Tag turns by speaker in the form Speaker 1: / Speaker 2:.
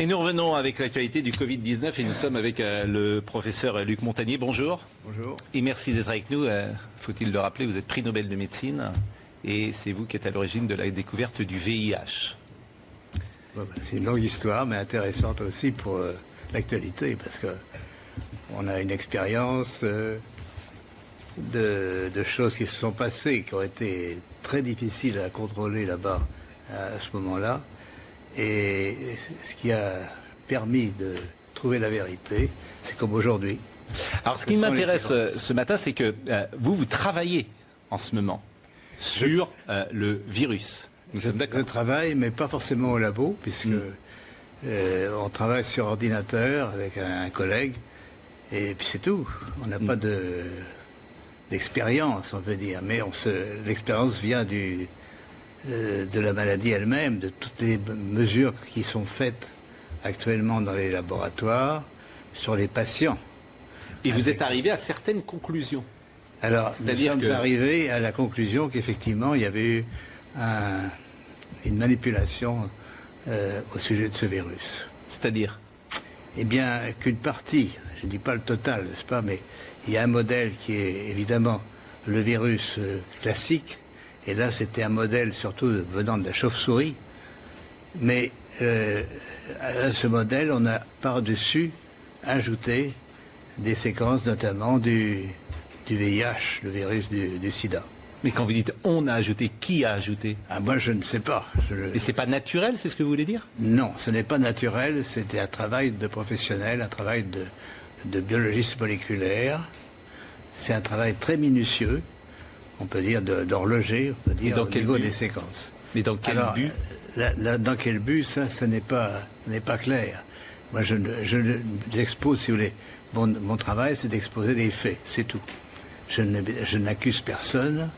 Speaker 1: Et nous revenons avec l'actualité du Covid-19 et nous sommes avec le professeur Luc Montagnier. Bonjour.
Speaker 2: Bonjour.
Speaker 1: Et merci d'être avec nous. Faut-il le rappeler, vous êtes prix Nobel de médecine et c'est vous qui êtes à l'origine de la découverte du VIH.
Speaker 2: Bon, c'est une longue histoire, mais intéressante aussi pour l'actualité, parce que on a une expérience de choses qui se sont passées, qui ont été très difficiles à contrôler là-bas à ce moment-là. Et ce qui a permis de trouver la vérité, c'est comme aujourd'hui.
Speaker 1: Alors ce qui m'intéresse ce matin, c'est que vous travaillez en ce moment sur le virus. Nous sommes d'accord.
Speaker 2: Je travaille, mais pas forcément au labo, puisque on travaille sur ordinateur avec un collègue, et puis c'est tout. On n'a pas d'expérience, on peut dire, mais l'expérience vient de la maladie elle-même, de toutes les mesures qui sont faites actuellement dans les laboratoires sur les patients.
Speaker 1: Et vous êtes arrivé à certaines conclusions.
Speaker 2: Alors, nous sommes arrivés à la conclusion qu'effectivement, il y avait eu une manipulation au sujet de ce virus.
Speaker 1: C'est-à-dire?
Speaker 2: Eh bien, qu'une partie, je ne dis pas le total, n'est-ce pas, mais il y a un modèle qui est évidemment le virus classique, et là c'était un modèle surtout venant de la chauve-souris, mais à ce modèle on a par-dessus ajouté des séquences notamment du VIH, le virus du sida.
Speaker 1: Mais quand vous dites on a ajouté, qui a ajouté?
Speaker 2: Ah, moi je ne sais pas.
Speaker 1: Et c'est pas naturel, c'est ce que vous voulez dire?
Speaker 2: Non, ce n'est pas naturel, c'était un travail de professionnel, un travail de biologiste moléculaire. C'est un travail très minutieux, on peut dire d'horloger, on peut dire au niveau des séquences.
Speaker 1: Mais dans quel but?
Speaker 2: Dans quel but, ça n'est pas clair. Moi j'expose, si vous voulez, mon travail c'est d'exposer les faits, c'est tout. Je n'accuse personne,